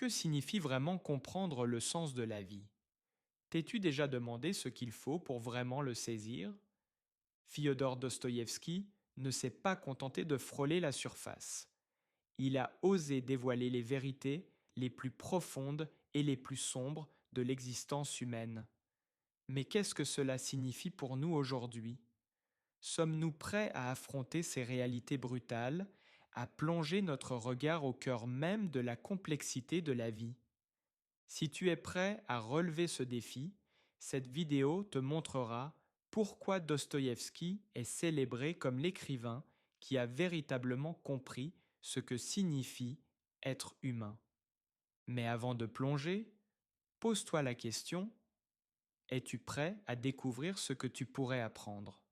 Que signifie vraiment comprendre le sens de la vie? T'es-tu déjà demandé ce qu'il faut pour vraiment le saisir? Fyodor Dostoïevski ne s'est pas contenté de frôler la surface. Il a osé dévoiler les vérités les plus profondes et les plus sombres de l'existence humaine. Mais qu'est-ce que cela signifie pour nous aujourd'hui? Sommes-nous prêts à affronter ces réalités brutales, à plonger notre regard au cœur même de la complexité de la vie? Si tu es prêt à relever ce défi, cette vidéo te montrera pourquoi Dostoïevski est célébré comme l'écrivain qui a véritablement compris ce que signifie être humain. Mais avant de plonger, pose-toi la question, es-tu prêt à découvrir ce que tu pourrais apprendre?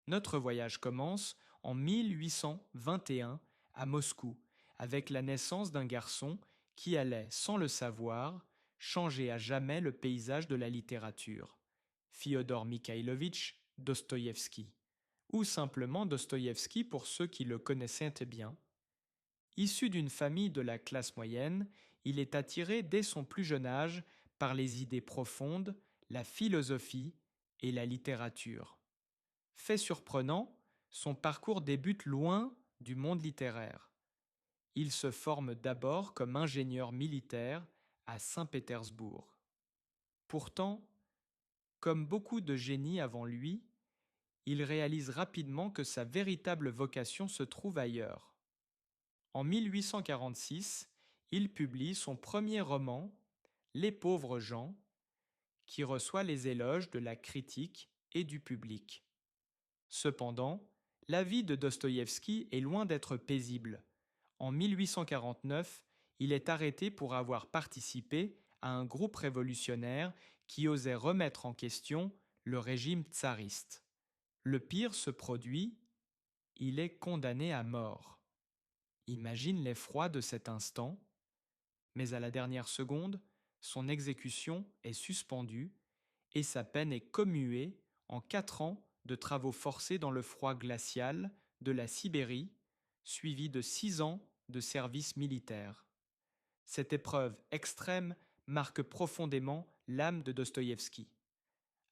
Notre voyage commence en 1821 à Moscou, avec la naissance d'un garçon qui allait, sans le savoir, changer à jamais le paysage de la littérature, Fyodor Mikhailovitch Dostoïevski, ou simplement Dostoïevski pour ceux qui le connaissaient bien. Issu d'une famille de la classe moyenne, il est attiré dès son plus jeune âge par les idées profondes, la philosophie et la littérature. Fait surprenant, son parcours débute loin du monde littéraire. Il se forme d'abord comme ingénieur militaire à Saint-Pétersbourg. Pourtant, comme beaucoup de génies avant lui, il réalise rapidement que sa véritable vocation se trouve ailleurs. En 1846, il publie son premier roman, Les pauvres gens, qui reçoit les éloges de la critique et du public. Cependant, la vie de Dostoïevski est loin d'être paisible. En 1849, il est arrêté pour avoir participé à un groupe révolutionnaire qui osait remettre en question le régime tsariste. Le pire se produit, il est condamné à mort. Imagine l'effroi de cet instant, mais à la dernière seconde, son exécution est suspendue et sa peine est commuée en 4 ans de travaux forcés dans le froid glacial de la Sibérie, suivi de 6 ans de service militaire. Cette épreuve extrême marque profondément l'âme de Dostoïevski.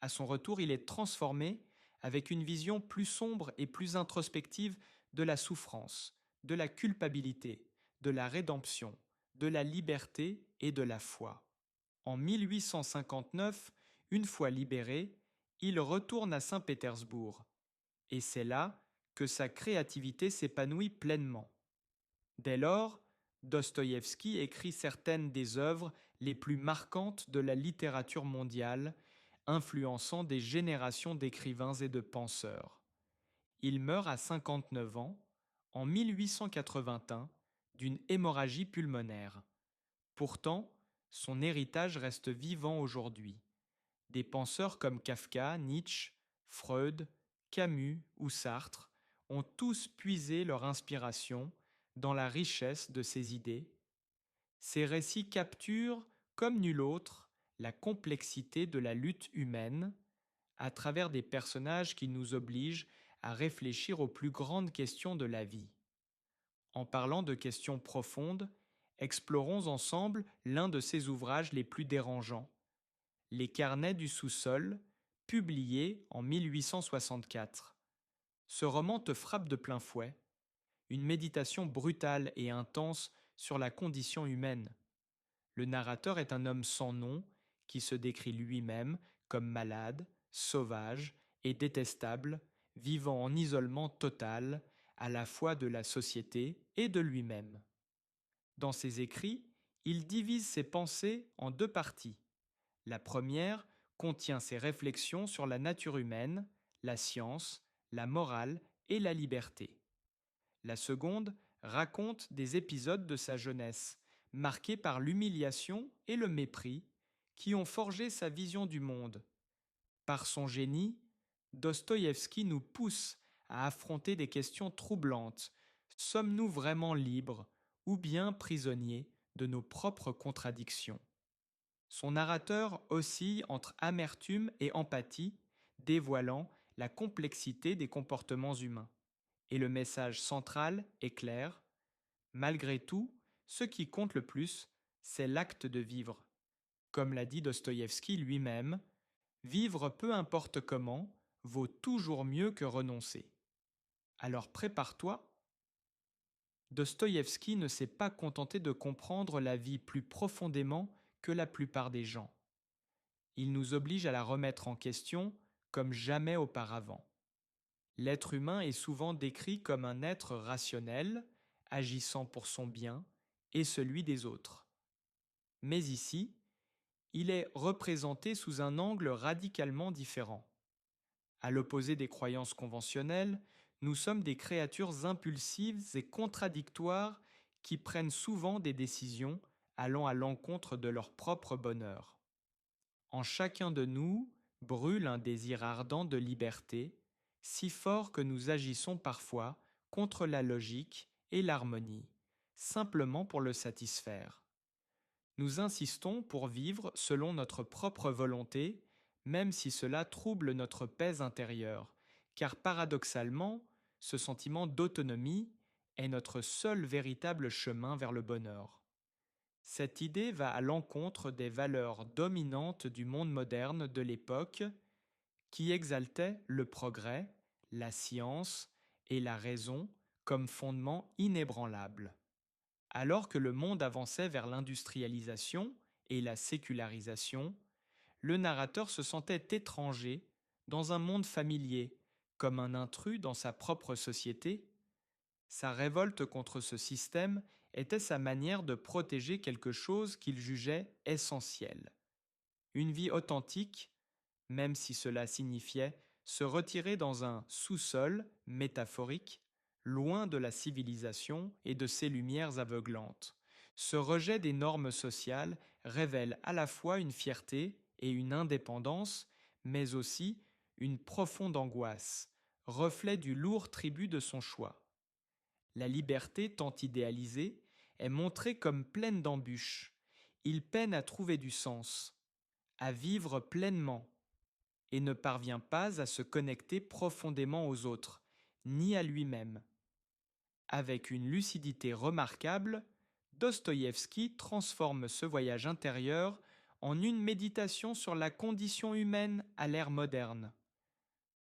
À son retour, il est transformé avec une vision plus sombre et plus introspective de la souffrance, de la culpabilité, de la rédemption, de la liberté et de la foi. En 1859, une fois libéré, il retourne à Saint-Pétersbourg, et c'est là que sa créativité s'épanouit pleinement. Dès lors, Dostoïevski écrit certaines des œuvres les plus marquantes de la littérature mondiale, influençant des générations d'écrivains et de penseurs. Il meurt à 59 ans, en 1881, d'une hémorragie pulmonaire. Pourtant, son héritage reste vivant aujourd'hui. Des penseurs comme Kafka, Nietzsche, Freud, Camus ou Sartre ont tous puisé leur inspiration dans la richesse de ses idées. Ces récits capturent, comme nul autre, la complexité de la lutte humaine à travers des personnages qui nous obligent à réfléchir aux plus grandes questions de la vie. En parlant de questions profondes, explorons ensemble l'un de ses ouvrages les plus dérangeants, Les Carnets du sous-sol, publié en 1864. Ce roman te frappe de plein fouet, une méditation brutale et intense sur la condition humaine. Le narrateur est un homme sans nom qui se décrit lui-même comme malade, sauvage et détestable, vivant en isolement total à la fois de la société et de lui-même. Dans ses écrits, il divise ses pensées en 2 parties. La première contient ses réflexions sur la nature humaine, la science, la morale et la liberté. La seconde raconte des épisodes de sa jeunesse, marqués par l'humiliation et le mépris, qui ont forgé sa vision du monde. Par son génie, Dostoïevski nous pousse à affronter des questions troublantes. Sommes-nous vraiment libres ou bien prisonniers de nos propres contradictions? Son narrateur oscille entre amertume et empathie, dévoilant la complexité des comportements humains. Et le message central est clair: malgré tout, Ce qui compte le plus, c'est l'acte de vivre. Comme l'a dit Dostoïevski lui-même, vivre peu importe comment vaut toujours mieux que renoncer. Alors prépare-toi. Dostoïevski ne s'est pas contenté de comprendre la vie plus profondément que la plupart des gens. Il nous oblige à la remettre en question comme jamais auparavant. L'être humain est souvent décrit comme un être rationnel, agissant pour son bien et celui des autres. Mais ici, il est représenté sous un angle radicalement différent. À l'opposé des croyances conventionnelles, nous sommes des créatures impulsives et contradictoires qui prennent souvent des décisions allant à l'encontre de leur propre bonheur. En chacun de nous brûle un désir ardent de liberté, si fort que nous agissons parfois contre la logique et l'harmonie, simplement pour le satisfaire. Nous insistons pour vivre selon notre propre volonté, même si cela trouble notre paix intérieure, car paradoxalement, ce sentiment d'autonomie est notre seul véritable chemin vers le bonheur. Cette idée va à l'encontre des valeurs dominantes du monde moderne de l'époque qui exaltait le progrès, la science et la raison comme fondement inébranlable. Alors que le monde avançait vers l'industrialisation et la sécularisation, le narrateur se sentait étranger dans un monde familier, comme un intrus dans sa propre société. Sa révolte contre ce système était sa manière de protéger quelque chose qu'il jugeait essentiel. Une vie authentique, même si cela signifiait se retirer dans un sous-sol métaphorique, loin de la civilisation et de ses lumières aveuglantes. Ce rejet des normes sociales révèle à la fois une fierté et une indépendance, mais aussi une profonde angoisse, reflet du lourd tribut de son choix. La liberté tant idéalisée est montrée comme pleine d'embûches. Il peine à trouver du sens, à vivre pleinement, et ne parvient pas à se connecter profondément aux autres, ni à lui-même. Avec une lucidité remarquable, Dostoïevski transforme ce voyage intérieur en une méditation sur la condition humaine à l'ère moderne.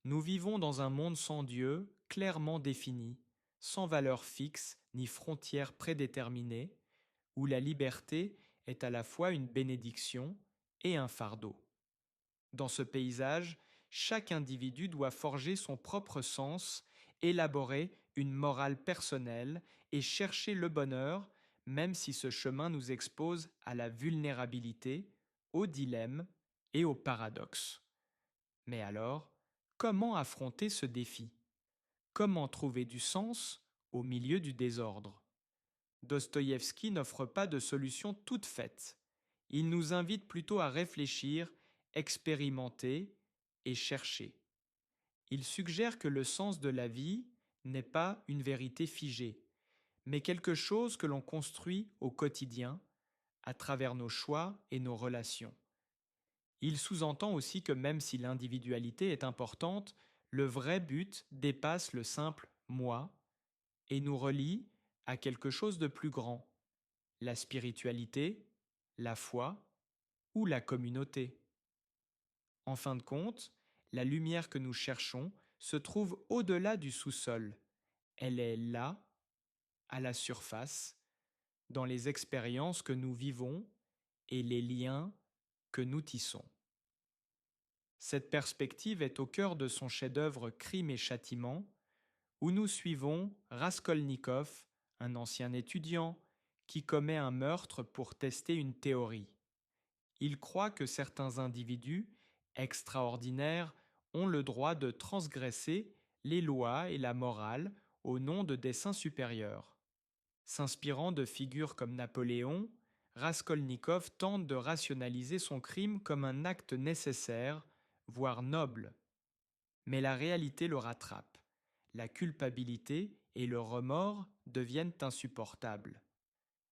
Nous vivons dans un monde sans Dieu, clairement défini, sans valeurs fixes ni frontières prédéterminées, où la liberté est à la fois une bénédiction et un fardeau. Dans ce paysage, chaque individu doit forger son propre sens, élaborer une morale personnelle et chercher le bonheur, même si ce chemin nous expose à la vulnérabilité, au dilemme et au paradoxe. Mais alors, comment affronter ce défi? Comment trouver du sens au milieu du désordre? Dostoïevski n'offre pas de solution toute faite. Il nous invite plutôt à réfléchir, expérimenter et chercher. Il suggère que le sens de la vie n'est pas une vérité figée, mais quelque chose que l'on construit au quotidien, à travers nos choix et nos relations. Il sous-entend aussi que même si l'individualité est importante, le vrai but dépasse le simple moi et nous relie à quelque chose de plus grand, la spiritualité, la foi ou la communauté. En fin de compte, la lumière que nous cherchons se trouve au-delà du sous-sol. Elle est là, à la surface, dans les expériences que nous vivons et les liens que nous tissons. Cette perspective est au cœur de son chef-d'œuvre Crime et Châtiment, où nous suivons Raskolnikov, un ancien étudiant, qui commet un meurtre pour tester une théorie. Il croit que certains individus extraordinaires ont le droit de transgresser les lois et la morale au nom de desseins supérieurs. S'inspirant de figures comme Napoléon, Raskolnikov tente de rationaliser son crime comme un acte nécessaire, voire noble. Mais la réalité le rattrape. La culpabilité et le remords deviennent insupportables.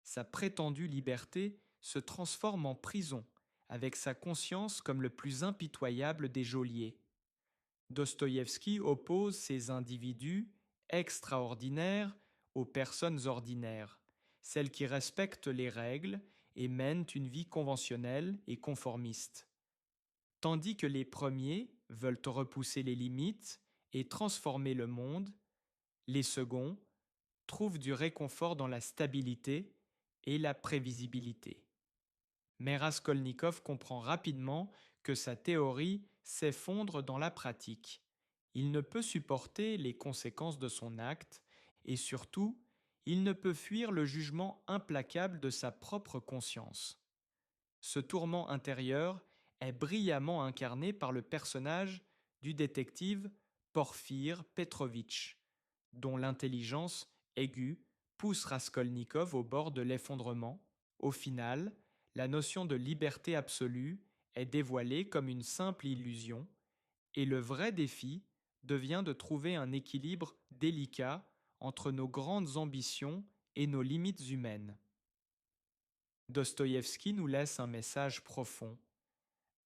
Sa prétendue liberté se transforme en prison, avec sa conscience comme le plus impitoyable des geôliers. Dostoïevski oppose ces individus extraordinaires aux personnes ordinaires, celles qui respectent les règles et mènent une vie conventionnelle et conformiste, tandis que les premiers veulent repousser les limites et transformer le monde, les seconds trouvent du réconfort dans la stabilité et la prévisibilité. Mais Raskolnikov comprend rapidement que sa théorie s'effondre dans la pratique. Il ne peut supporter les conséquences de son acte et surtout, il ne peut fuir le jugement implacable de sa propre conscience. Ce tourment intérieur est brillamment incarné par le personnage du détective Porfir Petrovitch, dont l'intelligence aiguë pousse Raskolnikov au bord de l'effondrement. Au final, la notion de liberté absolue est dévoilée comme une simple illusion, et le vrai défi devient de trouver un équilibre délicat entre nos grandes ambitions et nos limites humaines. Dostoïevski nous laisse un message profond: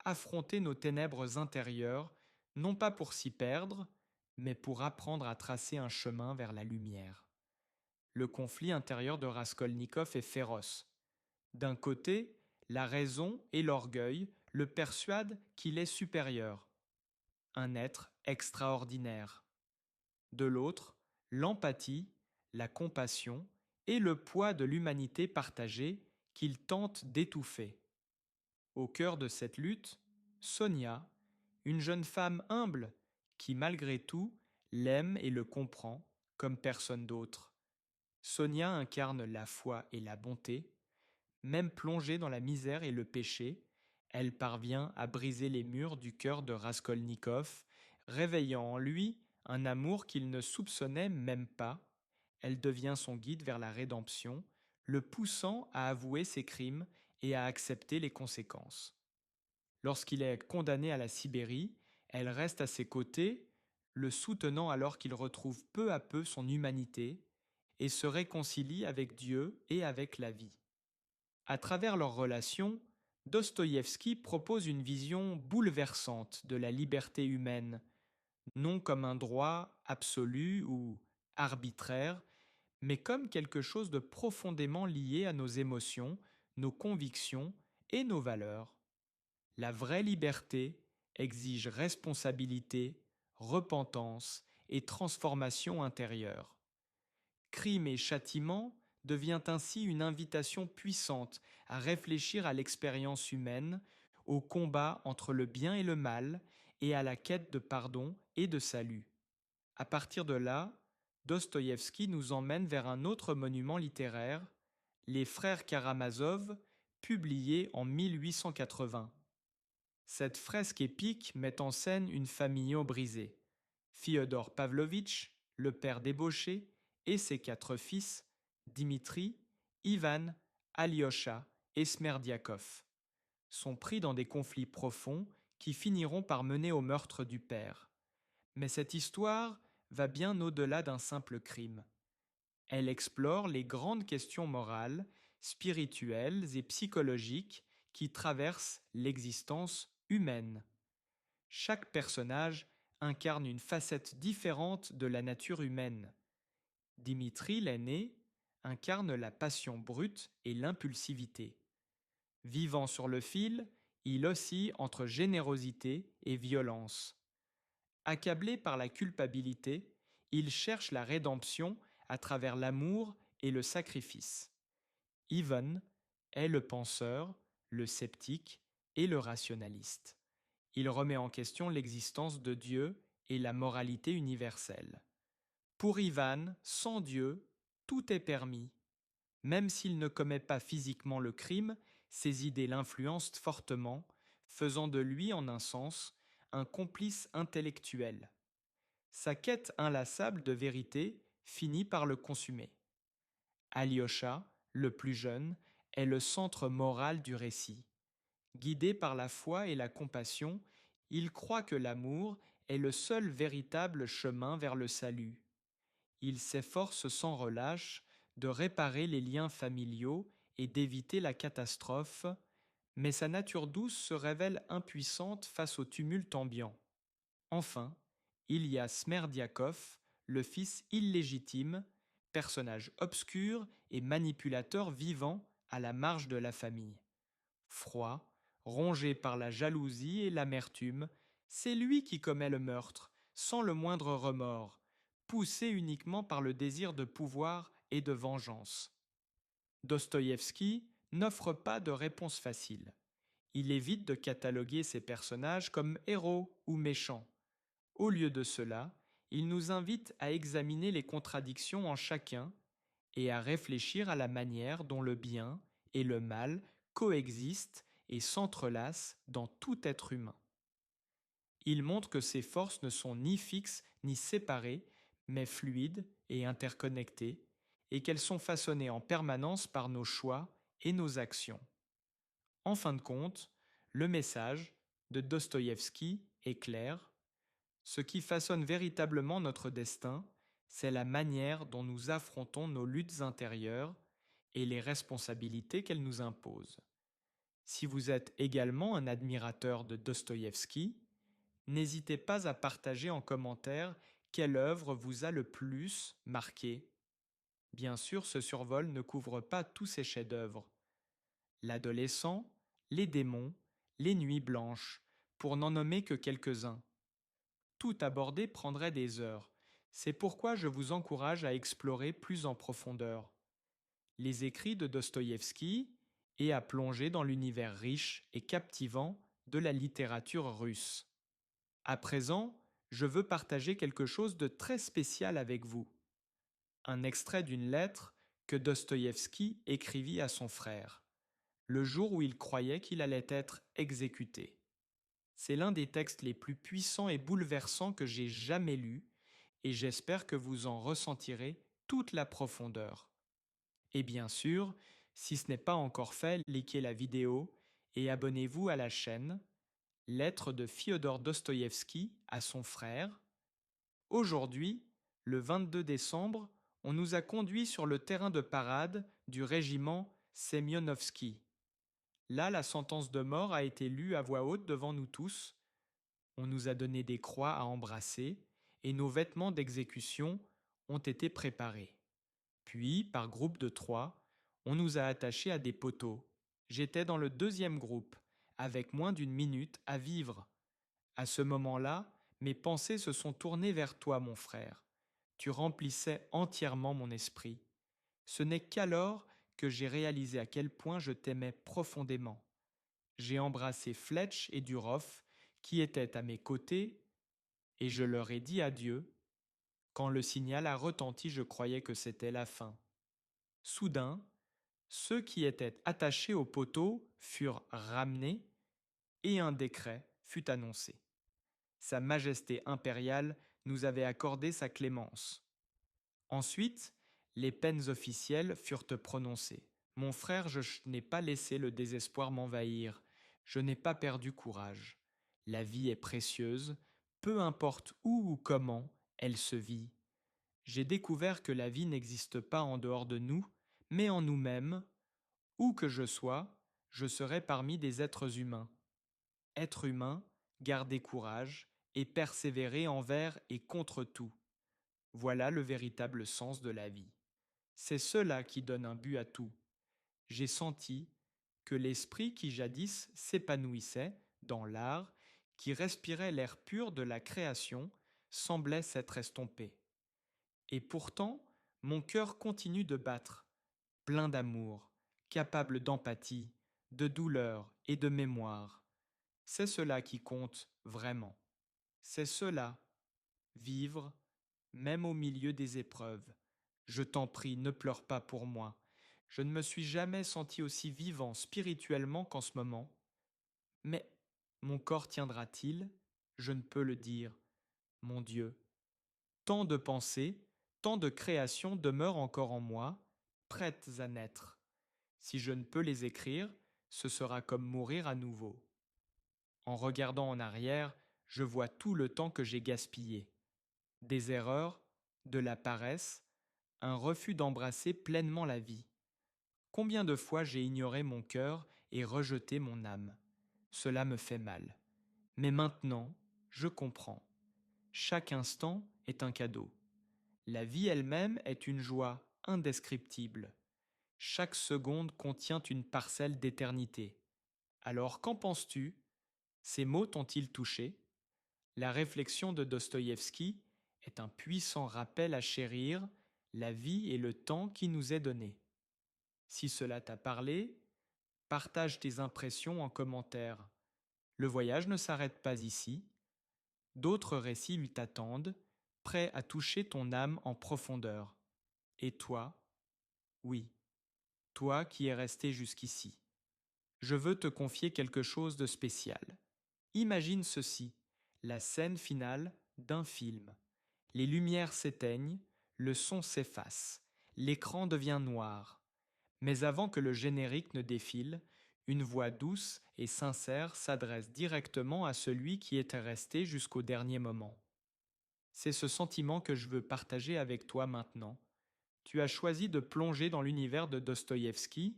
affronter nos ténèbres intérieures, non pas pour s'y perdre, mais pour apprendre à tracer un chemin vers la lumière. Le conflit intérieur de Raskolnikov est féroce. D'un côté, la raison et l'orgueil le persuadent qu'il est supérieur, un être extraordinaire. De l'autre, l'empathie, la compassion et le poids de l'humanité partagée qu'il tente d'étouffer. Au cœur de cette lutte, Sonia, une jeune femme humble qui, malgré tout, l'aime et le comprend comme personne d'autre. Sonia incarne la foi et la bonté. Même plongée dans la misère et le péché, elle parvient à briser les murs du cœur de Raskolnikov, réveillant en lui un amour qu'il ne soupçonnait même pas. Elle devient son guide vers la rédemption, le poussant à avouer ses crimes et à accepter les conséquences. Lorsqu'il est condamné à la Sibérie, elle reste à ses côtés, le soutenant alors qu'il retrouve peu à peu son humanité et se réconcilie avec Dieu et avec la vie. À travers leur relation, Dostoïevski propose une vision bouleversante de la liberté humaine, non comme un droit absolu ou arbitraire, mais comme quelque chose de profondément lié à nos émotions, nos convictions et nos valeurs. La vraie liberté exige responsabilité, repentance et transformation intérieure. Crime et châtiment devient ainsi une invitation puissante à réfléchir à l'expérience humaine, au combat entre le bien et le mal et à la quête de pardon et de salut. À partir de là, Dostoïevski nous emmène vers un autre monument littéraire, Les Frères Karamazov, publié en 1880. Cette fresque épique met en scène une famille brisée. Fyodor Pavlovitch, le père débauché, et ses 4 fils, Dimitri, Ivan, Alyosha et Smerdiakov, sont pris dans des conflits profonds qui finiront par mener au meurtre du père. Mais cette histoire va bien au-delà d'un simple crime. Elle explore les grandes questions morales, spirituelles et psychologiques qui traversent l'existence humaine. Chaque personnage incarne une facette différente de la nature humaine. Dimitri, l'aîné, incarne la passion brute et l'impulsivité. Vivant sur le fil, il oscille entre générosité et violence. Accablé par la culpabilité, il cherche la rédemption à travers l'amour et le sacrifice. Ivan est le penseur, le sceptique et le rationaliste. Il remet en question l'existence de Dieu et la moralité universelle. Pour Ivan, sans Dieu, tout est permis. Même s'il ne commet pas physiquement le crime, ses idées l'influencent fortement, faisant de lui, en un sens, un complice intellectuel. Sa quête inlassable de vérité finit par le consumer. Alyosha, le plus jeune, est le centre moral du récit. Guidé par la foi et la compassion, il croit que l'amour est le seul véritable chemin vers le salut. Il s'efforce sans relâche de réparer les liens familiaux et d'éviter la catastrophe, mais sa nature douce se révèle impuissante face au tumulte ambiant. Enfin, il y a Smerdiakov, le fils illégitime, personnage obscur et manipulateur vivant à la marge de la famille. Froid, rongé par la jalousie et l'amertume, c'est lui qui commet le meurtre, sans le moindre remords, poussé uniquement par le désir de pouvoir et de vengeance. Dostoïevski n'offre pas de réponse facile. Il évite de cataloguer ses personnages comme héros ou méchants. Au lieu de cela, il nous invite à examiner les contradictions en chacun et à réfléchir à la manière dont le bien et le mal coexistent et s'entrelacent dans tout être humain. Il montre que ces forces ne sont ni fixes ni séparées, mais fluides et interconnectées, et qu'elles sont façonnées en permanence par nos choix et nos actions. En fin de compte, le message de Dostoïevski est clair. Ce qui façonne véritablement notre destin, c'est la manière dont nous affrontons nos luttes intérieures et les responsabilités qu'elles nous imposent. Si vous êtes également un admirateur de Dostoïevski, n'hésitez pas à partager en commentaire quelle œuvre vous a le plus marqué. Bien sûr, ce survol ne couvre pas tous ces chefs-d'œuvre. L'adolescent, les démons, les nuits blanches, pour n'en nommer que quelques-uns. Tout aborder prendrait des heures. C'est pourquoi je vous encourage à explorer plus en profondeur les écrits de Dostoïevski et à plonger dans l'univers riche et captivant de la littérature russe. À présent, je veux partager quelque chose de très spécial avec vous. Un extrait d'une lettre que Dostoïevski écrivit à son frère, le jour où il croyait qu'il allait être exécuté. C'est l'un des textes les plus puissants et bouleversants que j'ai jamais lus, et j'espère que vous en ressentirez toute la profondeur. Et bien sûr, si ce n'est pas encore fait, likez la vidéo et abonnez-vous à la chaîne. Lettre de Fiodor Dostoïevski à son frère. Aujourd'hui, le 22 décembre, on nous a conduits sur le terrain de parade du régiment Semyonovski. Là, la sentence de mort a été lue à voix haute devant nous tous. On nous a donné des croix à embrasser et nos vêtements d'exécution ont été préparés. Puis, par groupe de 3, on nous a attachés à des poteaux. J'étais dans le deuxième groupe, avec moins d'une minute à vivre. À ce moment-là, mes pensées se sont tournées vers toi, mon frère. Tu remplissais entièrement mon esprit. Ce n'est qu'alors que j'ai réalisé à quel point je t'aimais profondément. J'ai embrassé Fletch et Durov, qui étaient à mes côtés, et je leur ai dit adieu. Quand le signal a retenti, je croyais que c'était la fin. Soudain, ceux qui étaient attachés au poteau furent ramenés et un décret fut annoncé. Sa Majesté impériale nous avait accordé sa clémence. Ensuite, les peines officielles furent prononcées. Mon frère, je n'ai pas laissé le désespoir m'envahir, je n'ai pas perdu courage. La vie est précieuse, peu importe où ou comment elle se vit. J'ai découvert que la vie n'existe pas en dehors de nous, mais en nous-mêmes. Où que je sois, je serai parmi des êtres humains. Être humain, garder courage et persévérer envers et contre tout. Voilà le véritable sens de la vie. C'est cela qui donne un but à tout. J'ai senti que l'esprit qui jadis s'épanouissait dans l'art, qui respirait l'air pur de la création, semblait s'être estompé. Et pourtant, mon cœur continue de battre, plein d'amour, capable d'empathie, de douleur et de mémoire. C'est cela qui compte vraiment. C'est cela, vivre, même au milieu des épreuves. Je t'en prie, ne pleure pas pour moi. Je ne me suis jamais senti aussi vivant spirituellement qu'en ce moment. Mais mon corps tiendra-t-il? Je ne peux le dire. Mon Dieu, tant de pensées, tant de créations demeurent encore en moi, prêtes à naître. Si je ne peux les écrire, ce sera comme mourir à nouveau. En regardant en arrière, je vois tout le temps que j'ai gaspillé. Des erreurs, de la paresse, un refus d'embrasser pleinement la vie. Combien de fois j'ai ignoré mon cœur et rejeté mon âme. Cela me fait mal. Mais maintenant, je comprends. Chaque instant est un cadeau. La vie elle-même est une joie indescriptible. Chaque seconde contient une parcelle d'éternité. Alors qu'en penses-tu? Ces mots t'ont-ils touché? La réflexion de Dostoïevski est un puissant rappel à chérir la vie et le temps qui nous est donné. Si cela t'a parlé, partage tes impressions en commentaire. Le voyage ne s'arrête pas ici. D'autres récits lui t'attendent, prêts à toucher ton âme en profondeur. Et toi, oui, toi qui es resté jusqu'ici, je veux te confier quelque chose de spécial. Imagine ceci, la scène finale d'un film. Les lumières s'éteignent, le son s'efface, l'écran devient noir. Mais avant que le générique ne défile, une voix douce et sincère s'adresse directement à celui qui était resté jusqu'au dernier moment. C'est ce sentiment que je veux partager avec toi maintenant. Tu as choisi de plonger dans l'univers de Dostoïevski,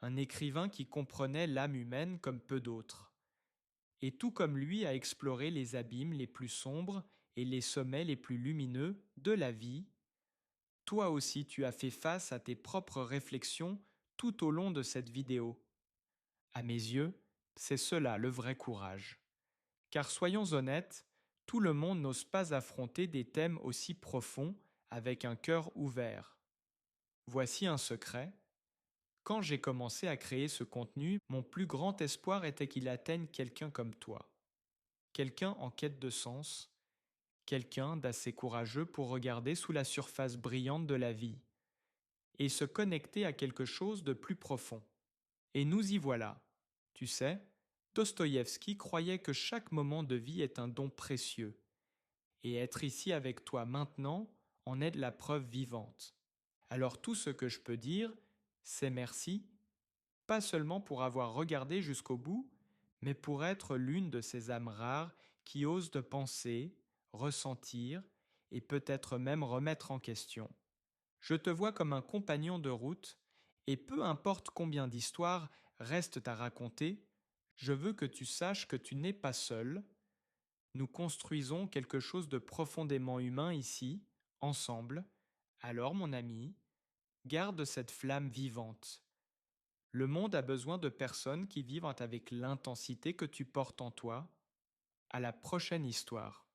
un écrivain qui comprenait l'âme humaine comme peu d'autres, et tout comme lui a exploré les abîmes les plus sombres et les sommets les plus lumineux de la vie. Toi aussi tu as fait face à tes propres réflexions tout au long de cette vidéo. À mes yeux, c'est cela le vrai courage. Car soyons honnêtes, tout le monde n'ose pas affronter des thèmes aussi profonds avec un cœur ouvert. Voici un secret. Quand j'ai commencé à créer ce contenu, mon plus grand espoir était qu'il atteigne quelqu'un comme toi. Quelqu'un en quête de sens, quelqu'un d'assez courageux pour regarder sous la surface brillante de la vie et se connecter à quelque chose de plus profond. Et nous y voilà. Tu sais, Dostoïevski croyait que chaque moment de vie est un don précieux, et être ici avec toi maintenant en est la preuve vivante. Alors tout ce que je peux dire, c'est merci, pas seulement pour avoir regardé jusqu'au bout, mais pour être l'une de ces âmes rares qui osent de penser, ressentir et peut-être même remettre en question. Je te vois comme un compagnon de route, et peu importe combien d'histoires restent à raconter, je veux que tu saches que tu n'es pas seul. Nous construisons quelque chose de profondément humain ici, ensemble. Alors, mon ami, garde cette flamme vivante. Le monde a besoin de personnes qui vivent avec l'intensité que tu portes en toi. À la prochaine histoire.